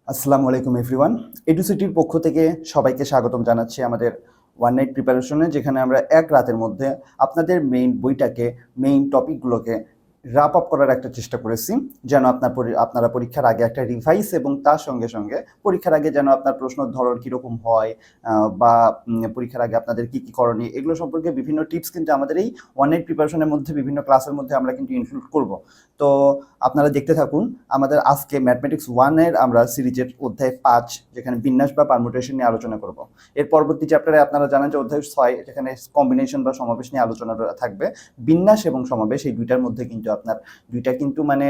আসসালামু আলাইকুম এভরিওয়ান। এডুসিটির পক্ষ থেকে সবাইকে স্বাগতম জানাচ্ছি আমাদের ওয়ান নাইট প্রিপারেশনে, যেখানে আমরা এক রাতের মধ্যে আপনাদের মেইন বইটাকে, মেইন টপিকগুলোকে রাপ আপ করার একটা চেষ্টা করেছি, যেন আপনারা পরীক্ষার আগে একটা রিভাইস এবং তার সঙ্গে সঙ্গে পরীক্ষার আগে যেন আপনার প্রশ্নের ধরন কীরকম হয় বা পরীক্ষার আগে আপনাদের কী কী করণীয় এগুলো সম্পর্কে বিভিন্ন টিপস কিন্তু আমাদের এই ওয়ান নাইট প্রিপারেশনের মধ্যে বিভিন্ন ক্লাসের মধ্যে আমরা কিন্তু ইনক্লুড করব। তো আপনারা দেখতে থাকুন। আমাদের আজকে ম্যাথমেটিক্স 1-এর আমরা সিরিজের অধ্যায় 5, যেখানে বিন্যাস বা পারমুটেশন নিয়ে আলোচনা করব। এর পরবর্তী চ্যাপ্টারে আপনারা জানেন যে অধ্যায় 6, যেখানে কম্বিনেশন বা সমাবেশ নিয়ে আলোচনা থাকবে। বিন্যাস এবং সমাবেশ এই দুইটার মধ্যে কিন্তু আপনার দুইটা কিন্তু মানে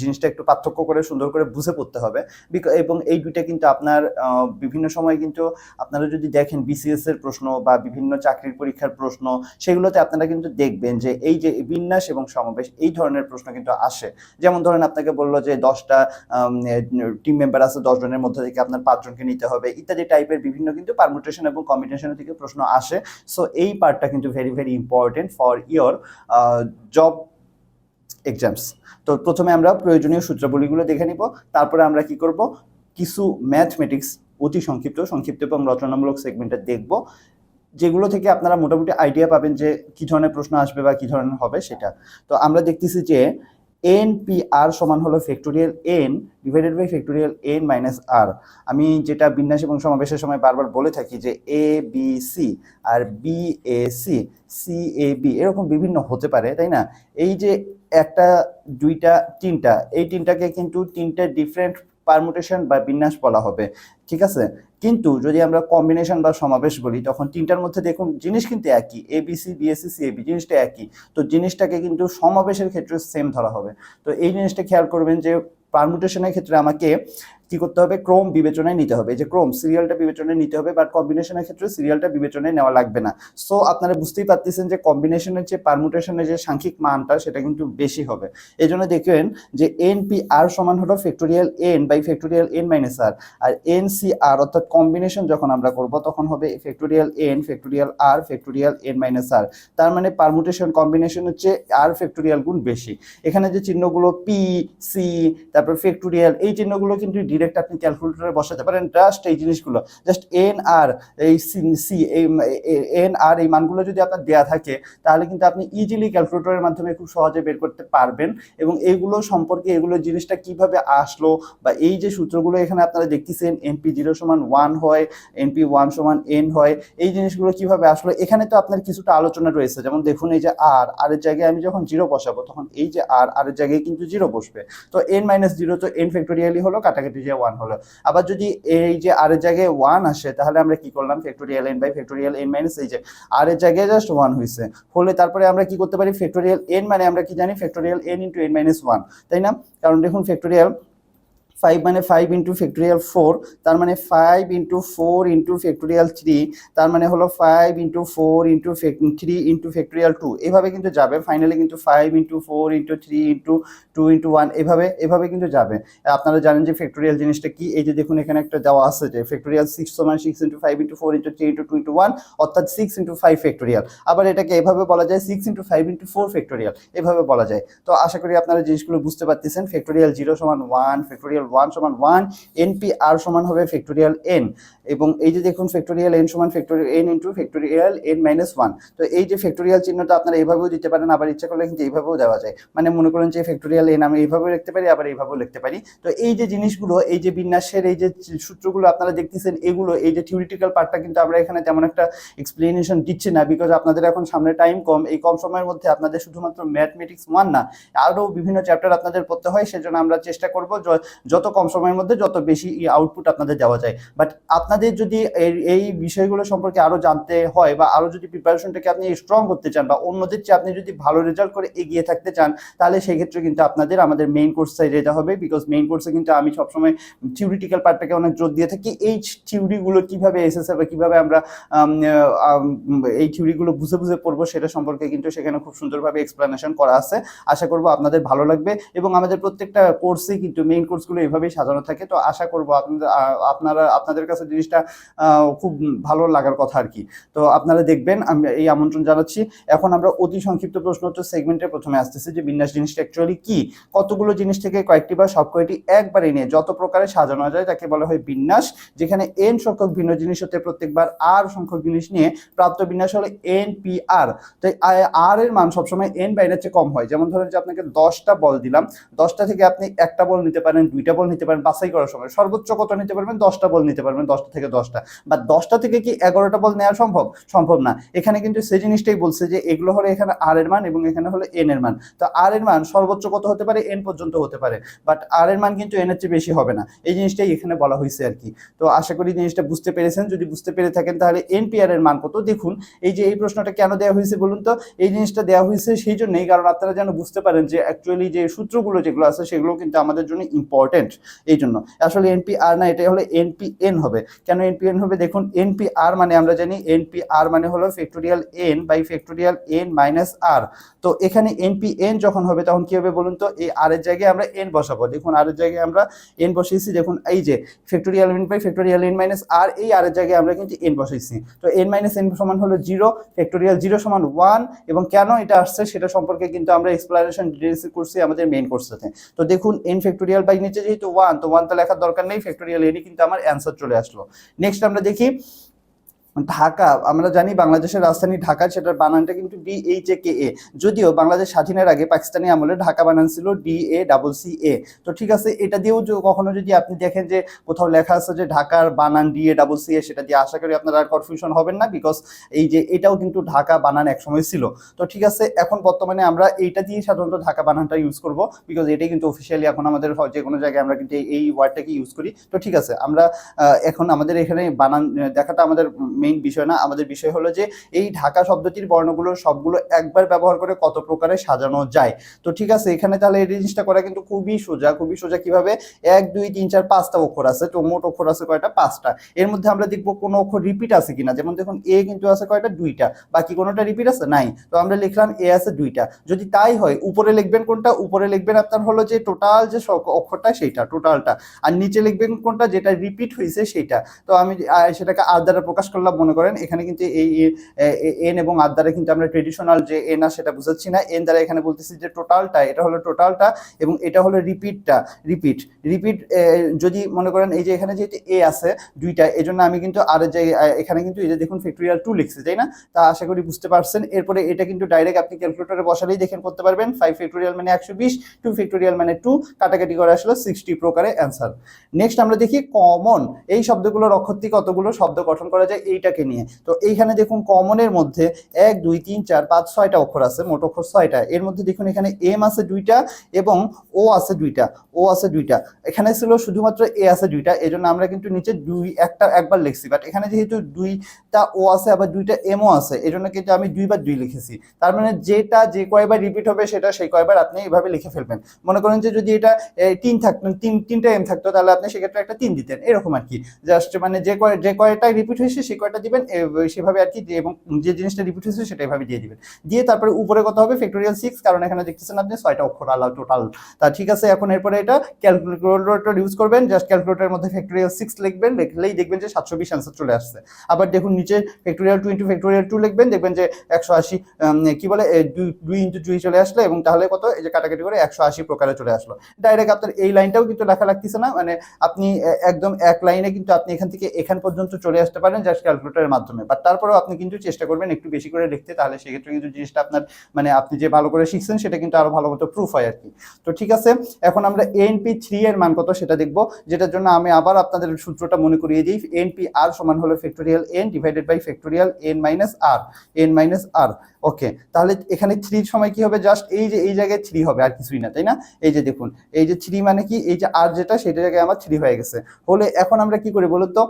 জিনিসটা একটু পার্থক্য করে সুন্দর করে বুঝে পড়তে হবে। এবং এই দুইটা কিন্তু আপনার বিভিন্ন সময় কিন্তু আপনারা যদি দেখেন বিসিএস এর প্রশ্ন বা বিভিন্ন চাকরির পরীক্ষার প্রশ্ন, সেগুলোতে আপনারা কিন্তু দেখবেন যে এই যে বিন্যাস এবং সমাবেশ এই ধরনের প্রশ্ন কিন্তু আসে। যেমন ধরেন আপনাকে বললো যে 10টা টিম মেম্বার আছে, 10 জনের মধ্যে থেকে আপনার 5 জনকে নিতে হবে, ইত্যাদি টাইপের বিভিন্ন কিন্তু পারমুটেশন এবং কম্বিনেশন থেকে প্রশ্ন আসে। সো এই পার্টটা কিন্তু very very important for your job exams. তো প্রথমে আমরা প্রয়োজনীয় সূত্রাবলীগুলো দেখে নিব, তারপরে আমরা কি করব, কিছু ম্যাথমেটিক্স অতি সংক্ষিপ্ত এবং রচনামূলক সেগমেন্টে দেখব, যেগুলো থেকে আপনারা মোটামুটি আইডিয়া পাবেন যে কি ধরনের প্রশ্ন আসবে বা কি ধরনের হবে সেটা। তো আমরা দেখতেছি যে NPR সমান হলো factorial n divided by factorial n minus r। আমি যেটা বিন্যাস এবং সমাবেশের সময় বারবার বলে থাকি যে ABC আর BAC CAB এরকম বিভিন্ন হতে পারে, তাই না? এই যে একটা, দুইটা, তিনটা, এই তিনটাকে কিন্তু তিনটা ডিফারেন্ট পারমুটেশন বা বিন্যাস বলা হবে, ঠিক আছে? কিন্তু যদি আমরা কম্বিনেশন বা সমাবেশ বলি, তখন তিনটার মধ্যে দেখুন জিনিস কিন্তু একই, ABC BAC CAB জিনিসটা একই। তো জিনিসটাকে কিন্তু সমাবেশের ক্ষেত্রে সেম ধরা হবে। তো এই জিনিসটা খেয়াল করবেন যে পারমুটেশনের ক্ষেত্রে আমাকে কি করতে হবে, ক্রম বিবেচনায় নিতে হবে, যে ক্রম সিরিয়ালটা বিবেচনায় নিতে হবে, বাট কম্বিনেশনের ক্ষেত্রে সিরিয়ালটা বিবেচনায় নেওয়া লাগবে না। সো আপনারা বুঝতেই পারতেছেন যে কম্বিনেশনের যে পারমুটেশনের যে সাংখ্যিক মানটা সেটা কিন্তু বেশি হবে। এই জন্য দেখবেন যে NPR সমান হলো factorial n by factorial n minus r, আর NCR অর্থাৎ কম্বিনেশন যখন আমরা করব তখন হবে factorial n factorial r factorial n minus r। তার মানে পারমুটেশন কম্বিনেশন হচ্ছে r ফ্যাক্টোরিয়াল গুণ বেশি। এখানে যে চিহ্নগুলো P C তারপর ফ্যাক্টোরিয়াল, এই চিহ্নগুলো কিন্তু ডিরেক্ট আপনি ক্যালকুলেটরে বসাতে পারেন। জাস্ট এই জিনিসগুলো, জাস্ট n r এই সি এই n r এই মানগুলো যদি আপনার দেয়া থাকে, তাহলে কিন্তু আপনি ইজিলি ক্যালকুলেটরের মাধ্যমে খুব সহজে বের করতে পারবেন। এবং এইগুলো সম্পর্কে, এগুলো জিনিসটা কিভাবে আসলো, বা এই যে সূত্রগুলো এখানে আপনারা দেখতেছেন NP0 সমান 1 হয়, NP1 সমান n হয়, এই জিনিসগুলো কিভাবে আসলো এখানে তো আপনার কিছুটা আলোচনা রয়েছে। যেমন দেখুন এই যে r এর জায়গায় আমি যখন 0 বসাবো, তখন এই যে r এর জায়গায় কিন্তু 0 বসবে। তো n মাইনাস 0 তো n ফ্যাক্টোরিয়ালই হলো, কাটাকাটি যে 1 হলো। আবার যদি এই যে r এর জায়গায় 1 আসে, তাহলে আমরা কি করলাম, factorial n by factorial n minus, এই যে r এর জায়গায় জাস্ট 1 হয়েছে হলে, তারপরে আমরা কি করতে পারি, ফ্যাক্টোরিয়াল n মানে আমরা কি জানি, factorial n into n minus 1, তাই না? কারণ দেখুন ফ্যাক্টোরিয়াল 5 মানে 5 ইন্টু ফ্যাক্টোরিয়াল 4, তার মানে 5 ইন্টু 4 ইন্টু ফ্যাক্টোরিয়াল 3, তার মানে হলো 5 ইন্টু 4 ইন্টু 3 ইন্টু ফ্যাক্টোরিয়াল 2, এভাবে কিন্তু যাবে। ফাইনালি কিন্তু 5 ইন্টু 4 ইন্টু 3 ইন্টু 2 ইন্টু 1, এভাবে কিন্তু যাবে। আপনারা জানেন যে ফ্যাক্টোরিয়াল জিনিসটা কি, এই যে দেখুন এখানে একটা দেওয়া আছে যে ফ্যাক্টোরিয়াল 6 সমান 6 into 5 into 4 into 3 into 2 into 1, অর্থাৎ 6 ইন্টু 5 ফ্যাক্টোরিয়াল। আবার এটাকে এভাবে বলা যায় 6 ইন্টু 5 ইন্টু 4 ফ্যাক্টোরিয়াল, এভাবে বলা যায়। তো আশা করি আপনারা জিনিসগুলো বুঝতে পারতেছেন। ফ্যাক্টোরিয়াল 0 সমান 1, ফ্যাক্টোরিয়াল 1 সমান 1, NPR সমান হবে ফ্যাক্টোরিয়াল n, এবং এই যে দেখুন ফ্যাক্টোরিয়াল n সমান factorial n into factorial n minus 1। তো এই যে ফ্যাক্টোরিয়াল চিহ্নটা আপনারা এইভাবেও দিতে পারেন, আবার ইচ্ছা করলে কিন্তু এইভাবেও দেওয়া যায়। মানে মনে করেন যে ফ্যাক্টোরিয়াল n আমি এইভাবেও লিখতে পারি, আবার এইভাবেও লিখতে পারি। তো এই যে জিনিসগুলো, এই যে বিন্যাসের এই যে সূত্রগুলো আপনারা দেখতেছেন, এগুলো এই যে থিওরিটিক্যাল পার্টটা কিন্তু আমরা এখানে তেমন একটা এক্সপ্লেনেশন দিচ্ছি না, বিকজ আপনাদের এখন সামনে টাইম কম। এই কম সময়ের মধ্যে আপনাদের শুধুমাত্র ম্যাথমেটিক্স 1 না, আরও বিভিন্ন চ্যাপ্টার আপনাদের পড়তে হয়। সেজন্য আমরা চেষ্টা করব যত কম সময়ের মধ্যে যত বেশি আউটপুট আপনাদের দেওয়া যায়। বাট আপনাদের যদি এই বিষয়গুলো সম্পর্কে আরো জানতে হয়, বা আরো যদি প্রিপারেশনটাকে আপনি স্ট্রং করতে চান, বা অন্যদের চেয়ে আপনি যদি ভালো রেজাল্ট করে এগিয়ে থাকতে চান, তাহলে সেই ক্ষেত্রে কিন্তু আপনাদের আমাদের মেইন কোর্সে যেতে হবে। বিকজ মেইন কোর্সে কিন্তু আমি সবসময় থিওরিটিক্যাল পার্টটাকে অনেক জোর দিয়ে থাকি। এই থিওরিগুলো কিভাবে এসেছে বা কিভাবে আমরা এই থিওরিগুলো বুঝে বুঝে পড়বো, সেটা সম্পর্কে কিন্তু সেখানে খুব সুন্দরভাবে এক্সপ্লেনেশন করা আছে। আশা করবো আপনাদের ভালো লাগবে, এবং আমাদের প্রত্যেকটা কোর্সে কিন্তু মেইন কোর্সগুলো এভাবেই সাজানো থাকে। তো আশা করবো আপনাদের কাছে জিনিসটা খুব ভালো লাগার কথা আর কি। তো আপনারা দেখবেন, আমি এই আমন্ত্রণ জানাচ্ছি। এখন আমরা অতি সংক্ষিপ্ত প্রশ্ন উত্তর সেগমেন্টের প্রথমে আসতেছি যে বিন্যাস জিনিসটা অ্যাকচুয়ালি কি। কতগুলো জিনিস থেকে কয়েকটি বা সব কয়টি একবারে নিয়ে যত প্রকারে সাজানো যায় তাকে বলা হয় বিন্যাস, যেখানে n সংখ্যক ভিন্ন জিনিস হতে প্রত্যেকবার r সংখ্যক জিনিস নিয়ে প্রাপ্ত বিন্যাস হলো npr। তাই r এর মান সবসময় n বা n এর চেয়ে কম হয়। যেমন ধরেন যে আপনাকে 10টা বল দিলাম, 10টা থেকে আপনি একটা বল নিতে পারেন, 2টা বল নিতে পারেন, বাছাই করার সময় সর্বোচ্চ কত নিতে পারবেন, 10টা বল নিতে পারবেন, 10টা থেকে 10টা। বা 10টা থেকে কি 11টা বল নেওয়া সম্ভব না। এখানে কিন্তু সেই জিনিসটাই বলছে যে এগুলো হলো এখানে r এর মান এবং এখানে হলো n এর মান। তো r এর মান সর্বোচ্চ কত হতে পারে, n পর্যন্ত হতে পারে, বাট r এর মান কিন্তু n এর চেয়ে বেশি হবে না। এই জিনিসটাই এখানে বলা হয়েছে আর কি। তো আশা করি জিনিসটা বুঝতে পেরেছেন। যদি বুঝতে পেরে থাকেন তাহলে npr এর মান কত দেখুন। এই যে এই প্রশ্নটা কেন দেওয়া হয়েছে বলুন তো, এই জিনিসটা দেওয়া হয়েছে সেই জন্যই কারণ আপনারা যেন বুঝতে পারেন যে অ্যাকচুয়ালি যে সূত্রগুলো যেগুলো আছে সেগুলো কিন্তু আমাদের জন্য ইম্পর্টেন্ট। এই জন্য আসলে npr না, এটা হলো npn হবে। কেন npn হবে দেখুন, npr মানে আমরা জানি npr মানে হলো factorial n by factorial n minus r। তো এখানে npn যখন হবে তখন কি হবে বলুন তো, এই r এর জায়গায় আমরা n বসাবো। দেখুন r এর জায়গায় আমরা n বসিয়েছি, দেখুন এই যে factorial n by factorial n minus r, এই r এর জায়গায় আমরা কিন্তু n বসাইছি। তো n মাইনাস n সমান হলো 0, ফ্যাক্টোরিয়াল 0 সমান 1। এবং কেন এটা আসছে সেটা সম্পর্কে কিন্তু আমরা এক্সপ্লানেশন ডিটেইলস করছি আমাদের মেইন কোর্সে। তো দেখুন n ফ্যাক্টোরিয়াল বাই নিচে যেহেতু 1, তো 1 তো লেখার দরকার নেই, ফ্যাক্টোরিয়াল n কিন্তু আমার অ্যান্সার চলে আসলো। নেক্সট আমরা দেখি ঢাকা। আমরা জানি বাংলাদেশের রাজধানী ঢাকা, সেটার বানানটা কিন্তু DHAKA। যদিও বাংলাদেশ স্বাধীনের আগে পাকিস্তানি আমলে ঢাকা বানান ছিল DACCA। তো ঠিক আছে, এটা দিয়েও কখনো যদি আপনি দেখেন যে কোথাও লেখা আছে যে ঢাকার বানান DACCA, সেটা দিয়ে আশা করি আপনারা আর কনফিউশন হবেন না, বিকজ এই যে এটাও কিন্তু ঢাকা বানান একসময় ছিল। তো ঠিক আছে, এখন বর্তমানে আমরা এইটা দিয়ে সাধারণত ঢাকা বানানটা ইউজ করব, বিকজ এটাই কিন্তু অফিসিয়ালি এখন আমাদের যে কোনো জায়গায় আমরা কিন্তু এই ওয়ার্ডটাকে ইউজ করি। তো ঠিক আছে, আমরা এখন আমাদের এখানে বানান দেখাটা আমাদের মেইন বিষয় না। আমাদের বিষয় হলো যে এই ঢাকা শব্দটির বর্ণগুলো সবগুলো একবার ব্যবহার করে কত প্রকারে সাজানো যায়। তো ঠিক আছে, এখানে তাহলে এই জিনিসটা করা কিন্তু খুবই সোজা। কিভাবে, 1 2 3 4 5টা অক্ষর আছে। তো মোট অক্ষর আছে কয়টা, 5টা। এর মধ্যে আমরা দেখবো কোনো অক্ষর রিপিট আছে কিনা। যেমন দেখুন এ কিন্তু আছে কয়টা, 2টা, বাকি কোনোটা রিপিট আছে নাই। তো আমরা লিখলাম এ আছে 2টা। যদি তাই হয় উপরে লিখবেন কোনটা, উপরে লিখবেন আপনার হলো যে টোটাল যে অক্ষরটা সেইটা টোটালটা, আর নিচে লিখবেন কোনটা যেটা রিপিট হয়েছে সেইটা। তো আমি সেটাকে আর দ্বারা প্রকাশ করলাম। মনে করেন এখানে কিন্তু এই এন এবং আর দ্বারা কিন্তু আমরা ট্রেডিশনাল যে এন আর সেটা বুঝাচ্ছি না, এন দ্বারা এখানে বলতেছি যে টোটালটা, এটা হলো টোটালটা এবং এটা হলো রিপিটটা। রিপিট যদি মনে করেন এই যে এখানে যেহেতু এ আছে 2টা, এই জন্য আমি কিন্তু আর এর জায়গায় এখানে কিন্তু এই যে দেখুন ফ্যাক্টোরিয়াল 2 লিখছি, তাই না? তা আশা করি বুঝতে পারছেন। এরপরে এটা কিন্তু ডাইরেক্ট আপনি ক্যালকুলেটরে বসালেই দেখেন করতে পারবেন। 5 ফ্যাক্টোরিয়াল মানে 120, 2 ফ্যাক্টোরিয়াল মানে 2, কাটাকাটি করে আসলো 60 প্রকারে অ্যান্সার। নেক্সট আমরা দেখি কমন। এই শব্দগুলোর অক্ষর থেকে কতগুলো শব্দ গঠন করা যায় এইটাকে নিয়ে। তো এইখানে দেখুন কমনের মধ্যে 1 2 3 4 5 6টা অক্ষর আছে, মোট অক্ষর 6টা। এর মধ্যে দেখুন এখানে এম আছে 2টা এবং ও আছে 2টা। এখানে ছিল শুধুমাত্র এ আছে 2টা, এই জন্য আমরা কিন্তু নিচে একবার লিখছি। বাট এখানে যেহেতু 2টা ও আছে আবার 2টা এমও আছে, এই জন্য কিন্তু আমি 2 বার 2 লিখেছি। তার মানে যেটা যে কয়বার রিপিট হবে সেটা সেই কয়বার আপনি এইভাবে লিখে ফেলবেন। মনে করেন যে যদি এটা 3 থাকতো, 3টা এম থাকতো, তাহলে আপনি সেক্ষেত্রে একটা 3 দিতেন, এরকম আর কি। জাস্ট মানে যে কয়টা রিপিট হয়েছে সেই কয়টা দিবেন সেভাবে আর কি, এবং যে জিনিসটা রিপিট হয়েছে সেটা এইভাবে দিয়ে দিবেন। দিয়ে তারপরে উপরে কত হবে, ফ্যাক্টোরিয়াল 6, কারণ এখানে দেখতেছেন আপনি 6টা অক্ষর আলাদা টোটাল। তা ঠিক আছে, এখন এরপরে এটা ক্যালকুলেটর ইউজ করবেন। জাস্ট ক্যালকুলেটরের মধ্যে ফ্যাক্টোরিয়াল 6 লিখবেন, লিখলেই দেখবেন যে 720 অ্যান্সার চলে আসছে। আবার দেখুন নিচে ফ্যাক্টোরিয়াল 2 ইন্টু ফ্যাক্টোরিয়াল 2 লিখবেন, দেখবেন যে 180 কি বলে 2 ইন্টু 2 চলে আসলো, এবং তাহলে কত, এই যে কাটাকাটি করে 180 প্রকারে চলে আসলো। ডাইরেক্ট আপনার এই লাইনটাও কিন্তু লেখা লাগতেছে না, মানে আপনি একদম এক লাইনে কিন্তু আপনি এখান থেকে এখান পর্যন্ত চলে আসতে পারেন জাস্ট ক্যালকুলেটরের মাধ্যমে। বাট তারপরেও আপনি কিন্তু চেষ্টা করবেন একটু বেশি করে লিখতে, তাহলে সেক্ষেত্রে কিন্তু জিনিসটা আপনার মানে আপনি যে ভালো করে শিখছেন সেটা কিন্তু আরো ভালো মতো প্রুফ হয় আর কি। তো ঠিক আছে, এখন আমরা NP3 এর মান কত সেটা দেখবো, যেটার জন্য আমি আবার আপনাদের সূত্রটা মনে করিয়ে দিই। NPR সমান হলো factorial n divided by factorial n minus r। Okay, তাহলে এখানে 3 সময় কি হবে, জাস্ট এই যে এই জায়গায় 3 হবে, আর কিছুই না, তাই না? এই যে দেখুন এই যে 3 মানে কি, এই যে r যেটা সেটা জায়গায় আমার 3 হয়ে গেছে। হলে এখন আমরা কি করি বলুন তো,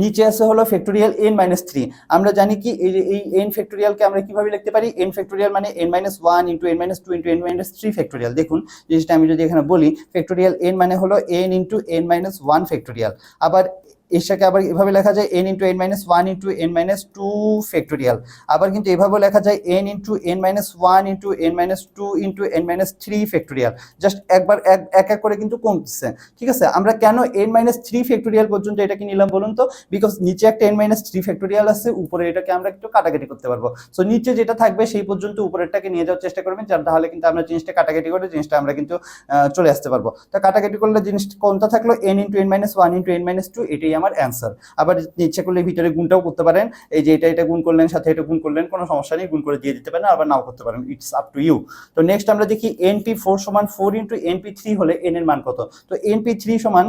নিচে আছে হলো ফ্যাক্টোরিয়াল n-3। আমরা জানি কি এই যে এই n ফ্যাক্টোরিয়ালকে আমরা কিভাবে লিখতে পারি, n ফ্যাক্টোরিয়াল মানে n-1 into n-2 into n-3 factorial. দেখুন জিনিসটা আমি যদি এখানে বলি, ফ্যাক্টোরিয়াল n মানে হলো n ইনটু n-1 ফ্যাক্টোরিয়াল। আবার এটাকে আবার এভাবে লেখা যায় n into n minus one into n minus two factorial. আবার কিন্তু এভাবেও লেখা যায় n into n minus one into n minus two into n minus three factorial. Just একবার এক এক করে কিন্তু কমছে, ঠিক আছে। আমরা কেন n মাইনাস থ্রি ফ্যাক্টোরিয়াল পর্যন্ত এটাকে নিলাম বলুন তো? বিকজ নিচে একটা n মাইনাস থ্রি ফ্যাক্টোরিয়াল আছে, উপরে এটাকে আমরা একটু কাটাকাটি করতে পারবো। সো নিচে যেটা থাকবে সেই পর্যন্ত উপরেরটাকে নিয়ে যাওয়ার চেষ্টা করবেন, তাহলে কিন্তু আমরা জিনিসটা কাটাকাটি করে জিনিসটা আমরা কিন্তু চলে আসতে পারবো। তো কাটাকাটি করলে জিনিস কোনটা থাকলো n into n minus one into n minus two, এটাই আমার অ্যান্সার। আবার ইচ্ছে করলে ভিতরে গুণটাও করতে পারেন, এই যে এটা গুণ করলেন সাথে এটা গুণ করলেন, কোনো সমস্যা নেই, গুণ করে দিয়ে দিতে পারেন, আবার নাও করতে পারেন, ইটস আপ টু ইউ। তো নেক্সট আমরা দেখি np4 সমান 4 ইন্টু np3 হলে n এর মান কত। তো np3 সমান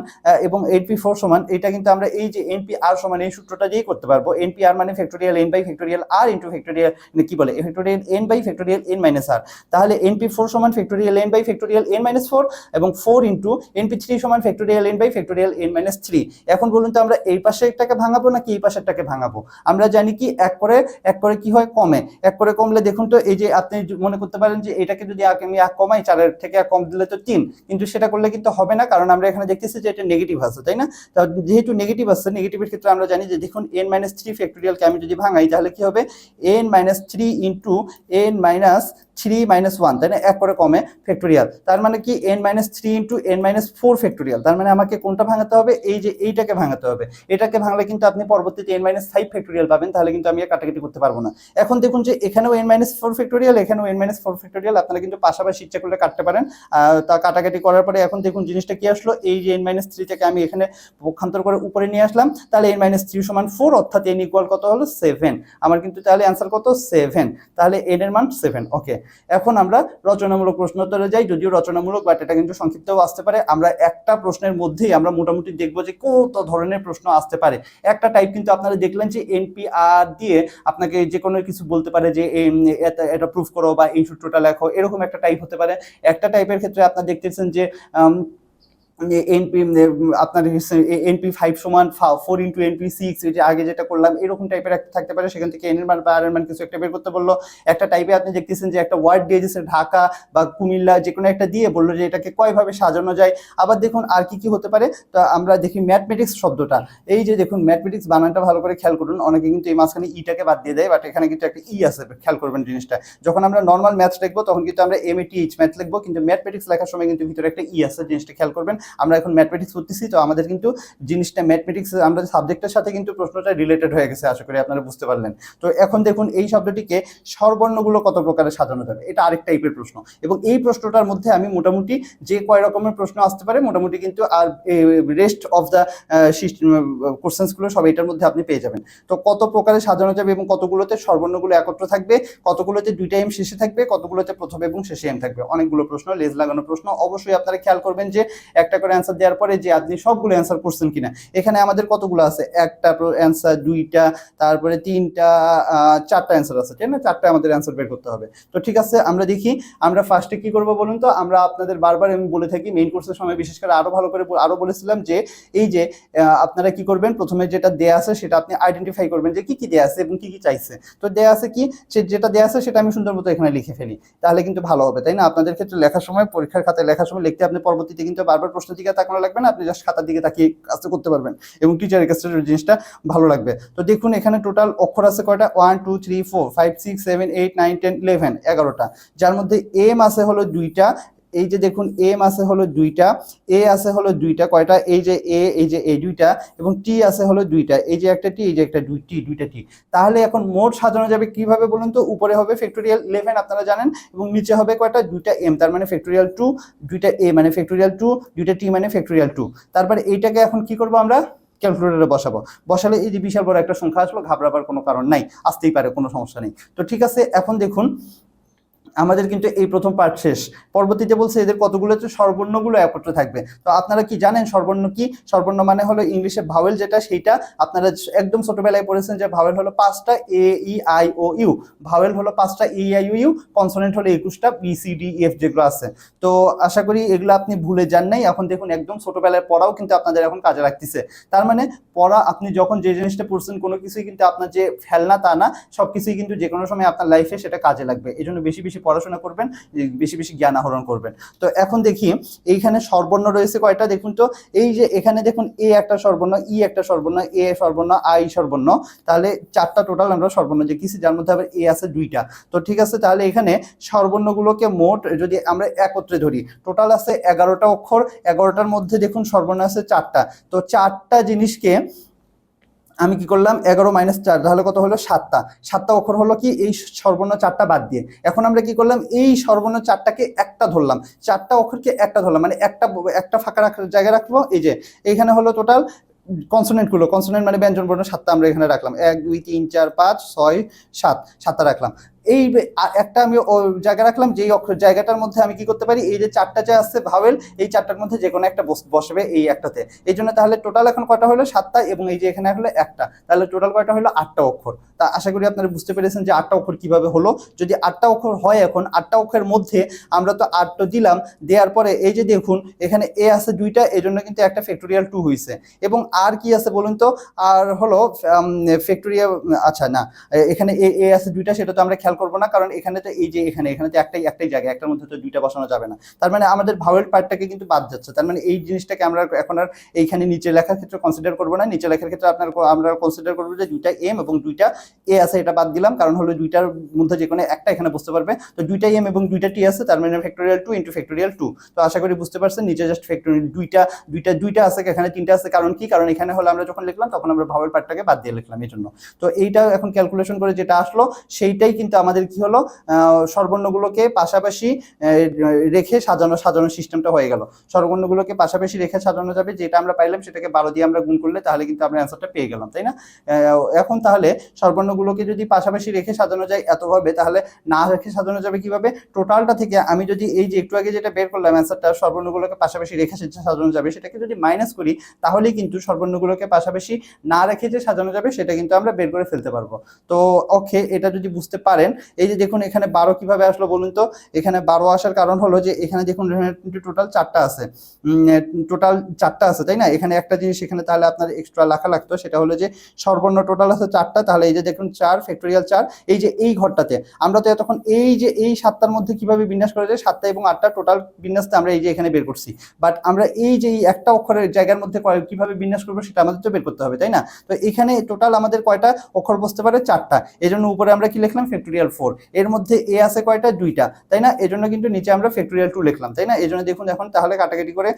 এবং np4 সমান, এটা কিন্তু আমরা এই যে npr সমান এই সূত্রটা দিয়েই করতে পারবো। npr মানে factorial n by factorial r into factorial কি বলে factorial n by factorial n minus r। তাহলে np4 সমান factorial n by factorial n minus 4 এবং 4 ইন্টু np3 সমান factorial n by factorial n minus 3। এখন বলুন তো আমরা এই পাশেরটাকে ভাঙাবো নাকি এই পাশেরটাকে ভাঙাবো? আমরা জানি কি এক করে কি হয়, কমে। এক করে কমলে দেখুন তো, এই যে আপনি মনে করতে পারেন যে এটাকে যদি আমি এক কমাই, 4 থেকে এক কম দিলে তো 3, কিন্তু সেটা করলে কিন্তু হবে না, কারণ আমরা এখানে দেখতেছি যে এটা নেগেটিভ আছে, তাই না? যেহেতু নেগেটিভ আছে, নেগেটিভের ক্ষেত্রে আমরা জানি যে দেখুন n মাইনাস থ্রি ফ্যাক্টোরিয়ালকে আমি যদি ভাঙাই তাহলে কি হবে, n minus three into n minus three minus one, তাই না? এক করে কমে ফ্যাক্টোরিয়াল, তার মানে কি n minus three into n minus four factorial. তার মানে আমাকে কোনটা ভাঙাতে হবে, এই যে এইটাকে ভাঙাতে হবে। এটাকে ভাঙলে কিন্তু আপনি পরবর্তীতে n মাইনাস ফাইভ ফ্যাক্টোরিয়াল পাবেন, তাহলে কিন্তু আমি কাটাকাটি করতে পারবো না। এখন দেখুন যে এখানেও n মাইনাস ফোর ফ্যাক্টোরিয়াল, এখানেও n মাইনাস ফোর ফ্যাক্টোরিয়াল, আপনারা কিন্তু পাশাপাশি ইচ্ছা করলে কাটতে পারেন। তা কাটাকাটি করার পরে এখন দেখুন জিনিসটা কি আসলো, এই যে n মাইনাস থ্রি থেকে আমি এখানে পক্ষান্তর করে উপরে নিয়ে আসলাম, তাহলে n মাইনাস থ্রি সমান 4, অর্থাৎ n ইকুয়াল কত হলো 7। আমার কিন্তু তাহলে অ্যান্সার কত, 7। তাহলে n এর মান 7। ওকে, এখন আমরা রচনামূলক প্রশ্ন উত্তরে যাই, যদিও রচনামূলক বাট এটা কিন্তু সংক্ষিপ্তও আসতে পারে। আমরা একটা প্রশ্নের মধ্যেই আমরা মোটামুটি দেখবো যে কত ধরনের প্রশ্ন আসতে পারে। একটা টাইপ কিন্তু আপনারা দেখলেন যে এনপিআর দিয়ে আপনাকে যে কোনো কিছু বলতে পারে যে এটা প্রুফ করো বা এই সূত্রটা লেখো, এরকম একটা টাইপ হতে পারে। একটা টাইপের ক্ষেত্রে আপনারা দেখতেছেন যে এনপি আপনার এনপি ফাইভ সমান 4 ইন্টু এনপি সিক্স, এই যে আগে যেটা করলাম এরকম টাইপের একটা থাকতে পারে, সেখান থেকে এন এর মান বা আর এর মান কিছু একটা বের করতে বললো। একটা টাইপে আপনি দেখতেছেন যে একটা ওয়ার্ড দিয়ে দিয়েছে ঢাকা বা কুমিল্লা, যে কোনো একটা দিয়ে বললো যে এটাকে কয়ভাবে সাজানো যায়। আবার দেখুন আর কি কি হতে পারে, তো আমরা দেখি ম্যাথমেটিক্স শব্দটা, এই যে দেখুন ম্যাথমেটিক্স বানানটা ভালো করে খেয়াল করুন, অনেকে কিন্তু এই মাঝখানে ইটাকে বাদ দিয়ে দেয়, বাট এখানে কিন্তু একটা ই আছে, খেয়াল করবেন জিনিসটা। যখন আমরা নর্মাল ম্যাথস লিখবো তখন কিন্তু আমরা MATH ম্যাথ লিখবো, কিন্তু ম্যাথমেটিক্স লেখার সময় কিন্তু ভিতরে একটা ই আছে, জিনিসটা খেয়াল করবেন। আমরা এখন ম্যাথমেটিক্স করতেছি, তো আমাদের কিন্তু জিনিসটা ম্যাথমেটিক্স আমরা সাবজেক্টের সাথে কিন্তু প্রশ্নটা রিলেটেড হয়ে গেছে, আশা করি আপনারা বুঝতে পারলেন। তো এখন দেখুন এই শব্দটিকে স্বরবর্ণগুলো কত প্রকারে সাজানো যাবে, এটা আরেক টাইপের প্রশ্ন, এবং এই প্রশ্নটার মধ্যে আমি মোটামুটি যে কয় রকমের প্রশ্ন আসতে পারে মোটামুটি কিন্তু আর রেস্ট অফ দ্য কোশ্চেন্সগুলো সব এটার মধ্যে আপনি পেয়ে যাবেন। তো কত প্রকারে সাজানো যাবে এবং কতগুলোতে স্বরবর্ণগুলো একত্র থাকবে, কতগুলোতে দুইটা এম শেষে থাকবে, কতগুলোতে প্রথম এবং শেষে এম থাকবে, অনেকগুলো প্রশ্ন, লেজ লাগানো প্রশ্ন। অবশ্যই আপনারা খেয়াল করবেন যে একটা করে অ্যান্সার দেওয়ার পরে যে আপনি সবগুলো অ্যান্সার করছেন কিনা। এখানে আমাদের কতগুলো আছে, একটা অ্যান্সার, দুইটা, তারপরে তিনটা, চারটা অ্যান্সার আছে, তাই না? চারটা আমাদের অ্যান্সার বের করতে হবে। তো ঠিক আছে, আমরা দেখি আমরা ফার্স্টে কি করবো বলুন তো। আমরা আপনাদের বারবার আমি বলে থাকি, মেইন কোর্সের সময় বিশেষ করে আরো ভালো করে আরো বলেছিলাম যে এই যে আপনারা কি করবেন, প্রথমে যেটা দেয়া আছে সেটা আপনি আইডেন্টিফাই করবেন যে কি কি দেয়া আছে এবং কি কি চাইছে। তো দেয়া আছে কি, যেটা দেয়া আছে সেটা আমি সুন্দর মতো এখানে লিখে ফেলি, তাহলে কিন্তু ভালো হবে, তাই না? আপনাদের ক্ষেত্রে লেখার সময়, পরীক্ষার খাতায় লেখার সময় লিখতে আপনি পরবর্তীতে কিন্তু বারবার প্রশ্নের দিকে তাকানো লাগবে না, আপনি জাস্ট খাতার দিকে তাকিয়ে কাজটা করতে পারবেন এবং টিচারের কাছে জিনিসটা ভালো লাগবে। তো দেখুন এখানে টোটাল অক্ষর আছে কয়টা, 1 2 3 4 5 6 7 8 9 10 11, 11টা, যার মধ্যে এম আছে হলো দুইটা, এই যে দেখুন এম আছে হলো দুইটা, এ আছে হলো দুইটা, কয়টা, এই যে এ, এই যে এ দুইটা, এবং টি আছে হলো দুইটা, এই যে একটা টি, এই যে একটা দুইটা টি। তাহলে এখন মোট সাজানো যাবে কিভাবে বলুন তো। উপরে হবে ফ্যাক্টোরিয়াল 11 আপনারা জানেন, এবং নিচে হবে কয়টা, দুইটা এম, তার মানে ফ্যাক্টোরিয়াল 2, দুইটা এ মানে ফ্যাক্টোরিয়াল 2, দুইটা টি মানে ফ্যাক্টোরিয়াল 2। তারপরে এইটাকে এখন কি করবো আমরা, ক্যালকুলেটরে বসালে এই যে বিশাল বড় একটা সংখ্যা আসলো, ঘাবড়াবার কোনো কারণ নাই, আসতেই পারে, কোনো সমস্যা নেই। তো ঠিক আছে, এখন দেখুন আমাদের কিন্তু এই প্রথম পার্ট শেষ। পরবর্তীতে বলছে এদের কতগুলোতে স্বরবর্ণগুলো একত্রে থাকবে। তো আপনারা কি জানেন স্বরবর্ণ কি? স্বরবর্ণ মানে হলো ইংলিশে ভাওয়েল, যেটা সেইটা আপনারা একদম ছোটবেলায় পড়েছেন যে ভাওয়েল হলো 5টা, A E I O U, vowel হলো 5টা, E I O U, consonant হলো 21টা, বি সি ডি এফ যেগুলো আছে। তো আশা করি এগুলো আপনি ভুলে যান নাই। এখন দেখুন একদম ছোটবেলায় পড়াও কিন্তু আপনাদের এখন কাজে লাগতেছে। তার মানে পড়া, আপনি যখন যে জিনিসটা পড়ছেন কোনো কিছুই কিন্তু আপনার যে ফেলনা তা না, সবকিছুই কিন্তু যে কোনো সময় আপনার লাইফে সেটা কাজে লাগবে। এই জন্য বেশি বেশি পড়াশোনা করবেন, বেশি বেশি জ্ঞান আহরণ করবেন। তো এখন দেখি এইখানে স্বরবর্ণ রয়েছে কয়টা দেখুন তো। এই যে এখানে দেখুন এ একটা স্বরবর্ণ, ই একটা স্বরবর্ণ, এ স্বরবর্ণ, আই স্বরবর্ণ, তাহলে 4টা টোটাল আমরা স্বরবর্ণ দেখেছি, যার মধ্যে আবার এ আছে 2টা। তো ঠিক আছে, তাহলে এখানে স্বরবর্ণগুলোকে মোট যদি আমরা একত্রে ধরি, টোটাল আছে 11টা অক্ষর, 11টার মধ্যে দেখুন স্বরবর্ণ আছে 4টা। তো 4টা জিনিসকে আমি কি করলাম, 11 - 4 তাহলে কত হলো, 7টা। 7টা অক্ষর হলো কি এই স্বরবর্ণ 4টা বাদ দিয়ে। এখন আমরা কি করলাম, এই স্বরবর্ণ 4টাকে একটা ধরলাম, 4টা অক্ষরকে একটা ধরলাম, মানে একটা ফাঁকা জায়গায় রাখবো। এই যে এইখানে হলো টোটাল কনসোনেন্টগুলো, কনসোনেন্ট মানে ব্যঞ্জন বর্ণ 7টা আমরা এখানে রাখলাম, 1 2 3 4 5 6 7, 7টা রাখলাম। এই একটা আমি জায়গা রাখলাম, যেই অক্ষর জায়গাটার মধ্যে আমি কি করতে পারি, এই যে 4টা যে আছে ভাওয়েল, এই 4টার মধ্যে যে কোনো একটা বসবে এই একটাতে। এই জন্য তাহলে টোটাল এখন কয়টা হলো, 7টা, এবং এই যে এখানে হলো একটা, তাহলে টোটাল কয়টা হলো, 8টা অক্ষর। তা আশা করি আপনারা বুঝতে পেরেছেন যে 8টা অক্ষর কিভাবে হলো। যদি 8টা অক্ষর হয়, এখন 8টা অক্ষরের মধ্যে আমরা তো 8টা দিলাম, দেওয়ার পরে এই যে দেখুন এখানে এ আছে 2টা, এই জন্য কিন্তু একটা ফ্যাক্টোরিয়াল 2 হয়েছে। এবং আর কি আছে বলুন তো, আর হলো ফ্যাক্টোরিয়াল, আচ্ছা না, এখানে এ আছে 2টা, সেটা তো আমরা খেয়াল করবো না, কারণ এখানে তো এই যে এখানে তো একটাই জায়গা, একটার মধ্যে তো 2টা বসানো যাবে না। তার মানে আমাদের ভাওয়েল পার্টটাকে কিন্তু বাদ যাচ্ছে। তার মানে এই জিনিসটাকে আমরা এখন আর এইখানে নিচে লেখার ক্ষেত্রে কনসিডার করবো না। নিচে লেখার ক্ষেত্রে আমরা কনসিডার করবো যে 2টা এম এবং 2টা এ আছে, এটা বাদ দিলাম, কারণ হলো 2টার মধ্যে যে কোনো একটা এখানে বসতে পারবে। তো 2টা এম এবং 2টা টি আছে, তার মানে ফ্যাক্টোরিয়াল 2 ইন্টু ফ্যাক্টোরিয়াল 2। তো আশা করি বুঝতে পারছেন, নিচে জাস্ট ফ্যাক্টোরিয়াল 2টা আছে, এখানে 3টা আছে। কারণ কি, কারণ এখানে হলো আমরা যখন লিখলাম তখন আমরা ভাওয়েল পার্টটাকে বাদ দিয়ে লিখলাম, এই জন্য। তো এইটা এখন ক্যালকুলেশন করে যেটা আসলো, সেইটাই কিন্তু আমাদের কি হলো, স্বরবর্ণগুলোকে পাশাপাশি রেখে সাজানো সিস্টেমটা হয়ে গেল। স্বরবর্ণগুলোকে পাশাপাশি রেখে সাজানো যাবে, যেটা আমরা পাইলাম সেটাকে 12 দিয়ে আমরা গুণ করলে তাহলে কিন্তু আমরা অ্যান্সারটা পেয়ে গেলাম, তাই না? এখন তাহলে স্বরবর্ণগুলোকে যদি পাশাপাশি রেখে সাজানো যায় এতভাবে, তাহলে না রেখে সাজানো যাবে কিভাবে? টোটালটা থেকে আমি যদি এই যে একটু আগে যেটা বের করলাম অ্যান্সারটা, স্বরবর্ণগুলোকে পাশাপাশি রেখে সাজানো যাবে, সেটাকে যদি মাইনাস করি, তাহলেই কিন্তু স্বরবর্ণগুলোকে পাশাপাশি না রেখে যে সাজানো যাবে সেটা কিন্তু আমরা বের করে ফেলতে পারবো। তো ওকে, এটা যদি বুঝতে পারেন। এই যে দেখুন এখানে 12 কিভাবে আসলো বলুন তো। এখানে 12 আসার কারণ হলো যে এখানে দেখুন টোটাল 4টা আছে, তাই না? এখানে একটা জিনিস এখানে তাহলে আপনার এক্সট্রা লেখা লাগতো, সেটা হলো যে স্বরবর্ণ টোটাল আছে 4টা, তাহলে এই যে দেখুন 4 ফ্যাক্টোরিয়াল 4, এই যে এই ঘরটাতে আমরা তো তখন এই যে এই 7টার মধ্যে কিভাবে বিন্যাস করা যায়, 7টা এবং 8টা টোটাল বিন্যাসটা আমরা এই যে এখানে বের করছি। বাট আমরা এই যে একটা অক্ষরের জায়গার মধ্যে কিভাবে বিন্যাস করবো সেটা আমাদের তো বের করতে হবে, তাই না? তো এখানে টোটাল আমাদের কয়টা অক্ষর বসতে পারে, 4টা। এই জন্য উপরে আমরা কি লিখলাম, ফ্যাক্টোরিয়াল 4। এর মধ্যে এ আছে কয়টা, 2টা, তাই না? এই জন্য কিন্তু নিচে আমরা ফ্যাক্টোরিয়াল 2 লিখলাম, তাই না? এই জন্য দেখুন এখন তাহলে কাটাকাটি করে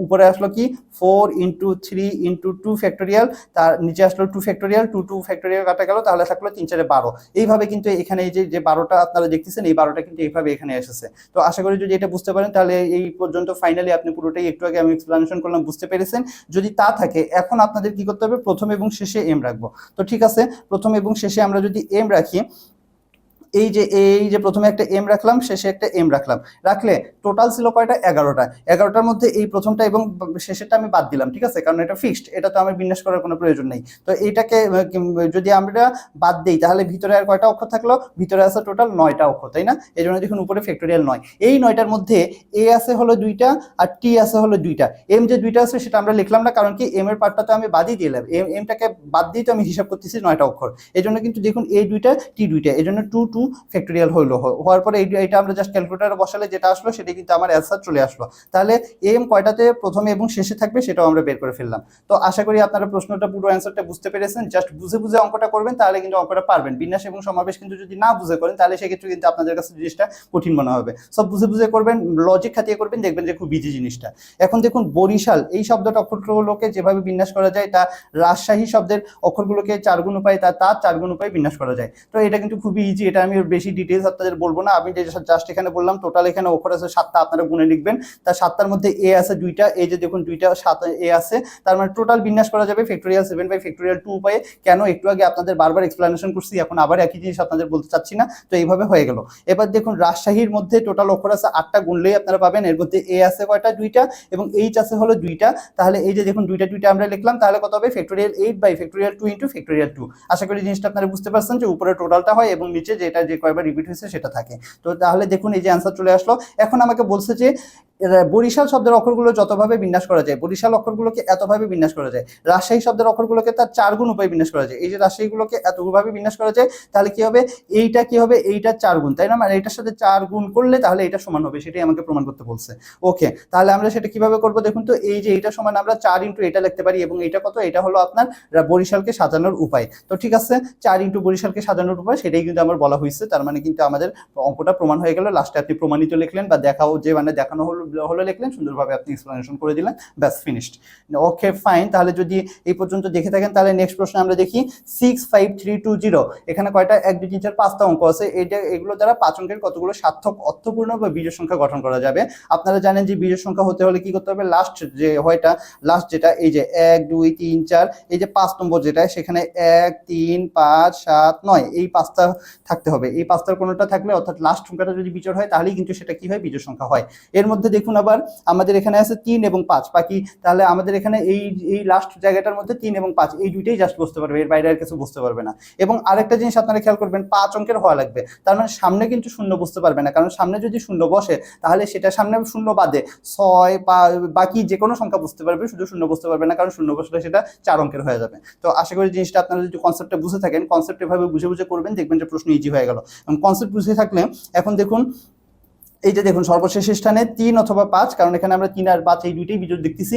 উপরে আসলো কি 4 × 3 × 2 ফ্যাক্টোরিয়াল, তার নিচে আসলো 2 ফ্যাক্টোরিয়াল, 2 ফ্যাক্টোরিয়াল কাটা গেল, তাহলে থাকলো 3 4 12। এইভাবে কিন্তু এখানে এই যে 12টা আপনারা দেখতেছেন, এই 12টা কিন্তু এইভাবে এখানে এসেছে। তো আশা করি যদি এটা বুঝতে পারেন, তাহলে এই পর্যন্ত ফাইনালি আপনি পুরোটাই একটু আগে আমি এক্সপ্লেনেশন করলাম বুঝতে পেরেছেন। যদি তা থাকে, এখন আপনাদের কি করতে হবে, প্রথম এবং শেষে এম রাখবো। তো ঠিক আছে, প্রথম এবং শেষে আমরা যদি এম রাখি, এই যে প্রথমে একটা এম রাখলাম, শেষে একটা এম রাখলাম, রাখলে টোটাল ছিল কয়টা, 11টা। 11টার মধ্যে এই প্রথমটা এবং শেষেরটা আমি বাদ দিলাম, ঠিক আছে, কারণ এটা ফিক্সড, এটা তো আমার বিন্যাস করার কোনো প্রয়োজন নেই। তো এইটাকে যদি আমরা বাদ দিই, তাহলে ভিতরে আর কয়টা অক্ষর থাকলো, ভিতরে আছে টোটাল 9টা অক্ষর, তাই না? এই জন্য দেখুন উপরে ফ্যাক্টোরিয়াল 9। এই 9টার মধ্যে এ আছে হলো 2টা আর টি আছে হলো 2টা। এম যে 2টা আছে সেটা আমরা লিখলাম না, কারণ কি এম এর পার্টটা তো আমি বাদই দিলাম, এমটাকে বাদ দিয়ে তো আমি হিসাব করতেছি 9টা অক্ষর। এই জন্য কিন্তু দেখুন এ 2টা টি 2টা, এই জন্য 2 2 ফ্যাক্টোরিয়াল হওয়ার পরে এটা আমরা জাস্ট ক্যালকুলেটরে বসালে যেটা আসলো সেটা কিন্তু আমার অ্যান্সার চলে আসলো। তাহলে এম কয়টাতে প্রথমে এবং শেষে থাকবে সেটাও আমরা বের করে ফেললাম। তো আশা করি আপনারা প্রশ্নটা পুরো অ্যান্সারটা বুঝতে পেরেছেন। জাস্ট বুঝে বুঝে অঙ্কটা করবেন, তাহলে কিন্তু অঙ্কটা পারবেন। বিন্যাস এবং সমাবেশ কিন্তু যদি না বুঝে করেন, তাহলে সেক্ষেত্রে কিন্তু আপনাদের কাছে জিনিসটা কঠিন মনে হবে। সব বুঝে বুঝে করবেন, লজিক খাটিয়ে করবেন, দেখবেন যে খুব ইজি জিনিসটা। এখন দেখুন বরিশাল এই শব্দটা অক্ষরগুলোকে যেভাবে বিন্যাস করা যায়, তা রাজশাহী শব্দের অক্ষরগুলোকে 4 গুণ উপায়, তার 4 গুণ উপায় বিন্যাস করা যায়। তো এটা কিন্তু খুবই ইজি, এটা আমি বেশি ডিটেলস আপনাদের বলবো না। আমি জাস্ট এখানে বললাম টোটাল এখানে অক্ষর আছে 7টা, আপনারা গুণে লিখবেন। তার 7টার মধ্যে এ আছে 2টা, এই যে দেখুন 2টা 7 এ আছে, তার মানে টোটাল বিন্যাস করা যাবে ফ্যাক্টোরিয়াল 7/ফ্যাক্টোরিয়াল 2 উপায়ে। কেন, একটু আগে আপনাদের বারবার এক্সপ্লেনেশন করছি, এখন আবার একই জিনিস আপনাদের বলতে চাচ্ছি না। তো এইভাবে হয়ে গেল। এবার দেখুন রাজশাহীর মধ্যে টোটাল অক্ষর আছে 8টা, গুনলেই আপনারা পাবেন। এর মধ্যে এ আছে কয়টা, 2টা, এবং এইচ আছে হলো 2টা। তাহলে এই যে দেখুন 2টা আমরা লিখলাম, তাহলে কত হবে, ফ্যাক্টোরিয়াল 8/ফ্যাক্টোরিয়াল 2 × ফ্যাক্টোরিয়াল 2। আশা করি জিনিসটা আপনারা বুঝতে পারছেন যে উপরে টোটালটা হয় এবং নিচে যেটা যে কয়বার রিপিট হয়েছে সেটা থাকে। তো তাহলে দেখুন এই যে অ্যান্সার চলে আসলো। এখন আমাকে বলছে যে বরিশাল শব্দের অক্ষরগুলো যতভাবে বিন্যাস করা যায়, বরিশাল অক্ষরগুলোকে এতভাবে বিন্যাস করা যায়, রাজশাহী শব্দের অক্ষরগুলোকে তার 4 গুণ উপায়ে বিন্যাস করা যায়। এই যে রাজশাহীগুলোকে এতভাবে বিন্যাস করা যায়, তাহলে কি হবে, এইটা কি হবে, এইটা 4 গুণ, তাই না, মানে এটার সাথে 4 গুণ করলে তাহলে এটা সমান হবে, সেটাই আমাকে প্রমাণ করতে বলছে। ওকে, তাহলে আমরা সেটা কিভাবে করব দেখুন তো। এই যে এইটা সমান আমরা 4 ইন্টু এটা লিখতে পারি, এবং এটা কত, এটা হলো আপনার বরিশালকে সাজানোর উপায়। তো ঠিক আছে, 4 ইন্টু বরিশালকে সাজানোর উপায়, সেটাই কিন্তু আমার বলা হয়েছে। তার মানে কিন্তু আমাদের অঙ্কটা প্রমাণ হয়ে গেল। লাস্টে আপনি প্রমাণিত লিখলেন বা দেখাও, যে মানে দেখানো হলো লিখলেন, সুন্দরভাবে আপনি এক্সপ্লেনেশন করে দিলেন, ব্যাস ফিনিশড। ওকে ফাইন, তাহলে যদি এই পর্যন্ত দেখে থাকেন, তাহলে নেক্সট প্রশ্ন আমরা দেখি 65320। এখানে কয়টা 1 2 3 4 5টা অঙ্ক আছে। এগুলো দ্বারা 5 অঙ্কের কতগুলো সার্থক অর্থপূর্ণ বা বিজোড় সংখ্যা গঠন করা যাবে। আপনারা জানেন যে বিজোড় সংখ্যা হতে হলে কি করতে হবে, লাস্ট যেটা এই যে 1 2 3 4, এই যে 5 নম্বর যেটা, সেখানে 1 3 5 7 9 এই 5টা থাকতে হবে। এই 5টার কোনোটা থাকলে, অর্থাৎ লাস্ট সংখ্যাটা যদি বিজোড় হয়, তাহলেই কিন্তু সেটা কি হয়, বিজোড় সংখ্যা হয়। এর মধ্যে দেখুন আবার আমাদের এখানে আছে 3 এবং 5 বাকি, তাহলে আমাদের এখানে এই লাস্ট জায়গাটার মধ্যে 3 এবং 5 এই দুইটাই জাস্ট বসতে পারবে, এর বাইরে আর কিছু বসতে পারবে না। এবং আরেকটা জিনিস আপনারা খেয়াল করবেন, 5 অঙ্কের হওয়া লাগবে, তার মানে সামনে কিন্তু শূন্য বসতে পারবে না, কারণ সামনে যদি শূন্য বসে তাহলে সেটা সামনে শূন্য বাদে 6 বা বাকি যে কোনো সংখ্যা বুঝতে পারবে, শুধু শূন্য বুঝতে পারবে না, কারণ শূন্য বসলে সেটা 4 অঙ্কের হয়ে যাবে। তো আশা করি জিনিসটা আপনারা যদি কনসেপ্টটা বুঝে থাকেন, কনসেপ্ট এভাবে বুঝে বুঝে করবেন, দেখবেন যে প্রশ্ন ইজি হয়ে গেল। এবং কনসেপ্ট বুঝে থাকলে এখন দেখুন, এই যে দেখুন সর্বশেষ স্থানে 3 অথবা 5, কারণ এখানে আমরা 3 আর 5 এই দুইটাই বিজোড় দেখতেছি।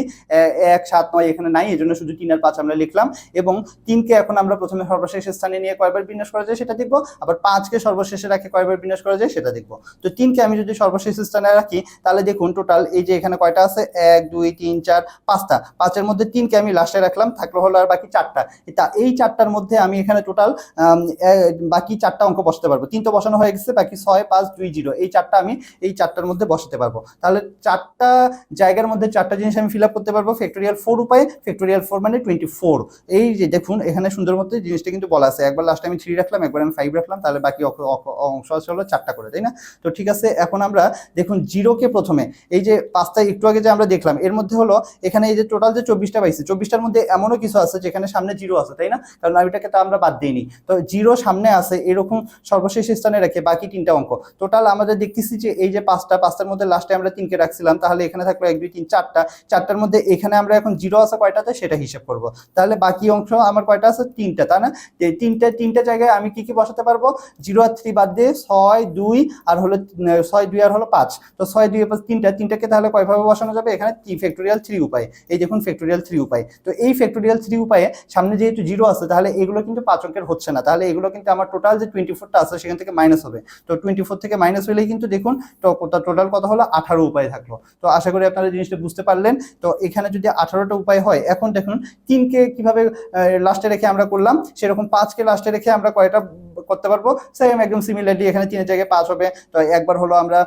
1 7 9 এখানে নাই, এজন্য শুধু 3 আর 5 আমরা লিখলাম। এবং 3কে এখন আমরা প্রথমে সর্বশেষ স্থানে নিয়ে কয়বার বিন্যাস করা যায় সেটা দেখব, আবার 5কে সর্বশেষে রাখে কয়বার বিন্যাস করা যায় সেটা দেখব। তো 3কে আমি যদি সর্বশেষ স্থানে রাখি, তাহলে দেখুন টোটাল এই যে এখানে কয়টা আছে, 1 2 3 4 5টা, 5এর মধ্যে 3কে আমি লাস্টে রাখলাম, থাকলো হলো আর বাকি 4টা। এই 4টার মধ্যে আমি এখানে টোটাল বাকি 4টা অঙ্ক বসাতে পারবো। 3 তো বসানো হয়ে গেছে, বাকি 6 5 2 0 এই 4টা আমি এই 4টার মধ্যে বসাতে পারবো। তাহলে 4টা জায়গার মধ্যে 4টা জিনিস আমি ফিল আপ করতে পারবো ফ্যাক্টোরিয়াল 4 উপায়ে। ফ্যাক্টোরিয়াল 4 মানে 24। এই যে দেখুন এখানে সুন্দর মতো জিনিসটা কিন্তু বলা আছে, একবার লাস্টে আমি 3 রাখলাম, একবার আমি 5 রাখলাম, তাহলে বাকি অংশ আছে হলো 4টা করে, তাই না? তো ঠিক আছে, এখন আমরা দেখুন 0কে প্রথমে, এই যে 5টা একটু আগে যে আমরা দেখলাম, এর মধ্যে হলো এখানে এই যে টোটাল যে 24টা পাইছি, 24টার মধ্যে এমনও কিছু আছে যেখানে সামনে 0 আছে, তাই না? কারণ এটাকে তো আমরা বাদ দিইনি। তো 0 সামনে আছে, এরকম সর্বশেষ স্থানে রেখে বাকি 3টা অঙ্ক টোটাল আমাদের দেখতেছি যে এই যে 5টার মধ্যে লাস্টে আমরা 3কে রাখছিলাম, তাহলে এখানে থাকলো 1 2 3 4টা। 4টার মধ্যে এখানে আমরা এখন 0 আছে কয়টাতে সেটা হিসাব করব। তাহলে বাকি অংশ আমার কয়টা আছে, 3টা, তাই না? তিনটা জায়গায় আমি কি কি বসাতে পারবো, 0 আর 3 বাদ দিয়ে 6 2 আর হলো 6 2 আর হলো 5। তো 6 2 5 3টাকে তাহলে কয়ভাবে বসানো যাবে, এখানে ফ্যাক্টোরিয়াল 3 উপায়। এই দেখুন ফ্যাক্টোরিয়াল 3 উপায়। তো এই ফ্যাক্টোরিয়াল 3 উপায়ে সামনে যেহেতু 0 আছে, তাহলে এগুলো কিন্তু 5 অঙ্কের হচ্ছে না, তাহলে এগুলো কিন্তু আমার টোটাল যে 24টা আছে সেখান থেকে মাইনাস হবে। তো 24 থেকে মাইনাস হলেই কিন্তু দেখুন টোটাল কত হলো, 18 উপায় থাকলো। তো আশা করি আপনারা জিনিসটা বুঝতে পারলেন। তো এখানে যদি 18টা উপায় হয়, এখন দেখুন 3কে কিভাবে লাস্টে রেখে আমরা করলাম, সেরকম 5কে লাস্টে রেখে আমরা কয়টা করতে পারবো, সেম একদম সিমিলারলি এখানে 3 জায়গায় 5 হবে। তো একবার হলো আমরা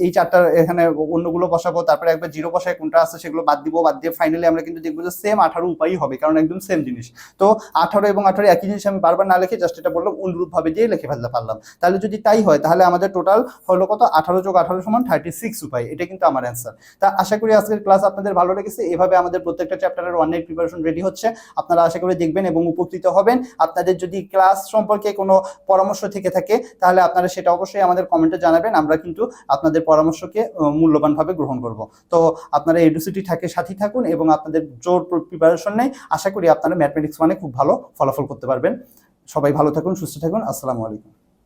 এই 4টা এখানে অন্যগুলো বসাবো, তারপরে একবার 0 বসায় কোনটা আছে সেগুলো বাদ দিব, বাদ দিয়ে ফাইনালি আমরা কিন্তু দেখবো যে সেম 18 উপায়ই হবে, কারণ একদম সেম জিনিস। তো 18 এবং 18 একই জিনিস আমি বারবার না লিখে জাস্ট এটা বললাম, অনুরূপ ভাবে দিয়ে লিখে ফেলতে পারলাম। তাহলে যদি তাই হয়, তাহলে আমাদের টোটাল হলো কত, 18 যোগ 18 সমান 36 উপায়। এটা কিন্তু আমার অ্যান্সার। তা আশা করি আজকের ক্লাস আপনাদের ভালো লেগেছে। এভাবে আমাদের প্রত্যেকটা চ্যাপ্টারের অনলাইন প্রিপারেশন রেডি হচ্ছে, আপনারা আশা করি দেখবেন এবং উপকৃত হবেন। আপনাদের যদি ক্লাস সম্পর্কে কোনো পরামর্শ থেকে থাকে, তাহলে আপনারা সেটা অবশ্যই আমাদের কমেন্টে জানাবেন, আমরা কিন্তু আপনাদের পরামর্শকে মূল্যবানভাবে গ্রহণ করব। তো আপনারা এডুসিটি সাথী থাকুন এবং আপনাদের জোর প্রিপারেশন নেই, আশা করি আপনারা ম্যাথমেটিক্স মানে খুব ভালো ফলাফল করতে পারবেন। সবাই ভালো থাকুন, সুস্থ থাকুন, আসসালামু আলাইকুম।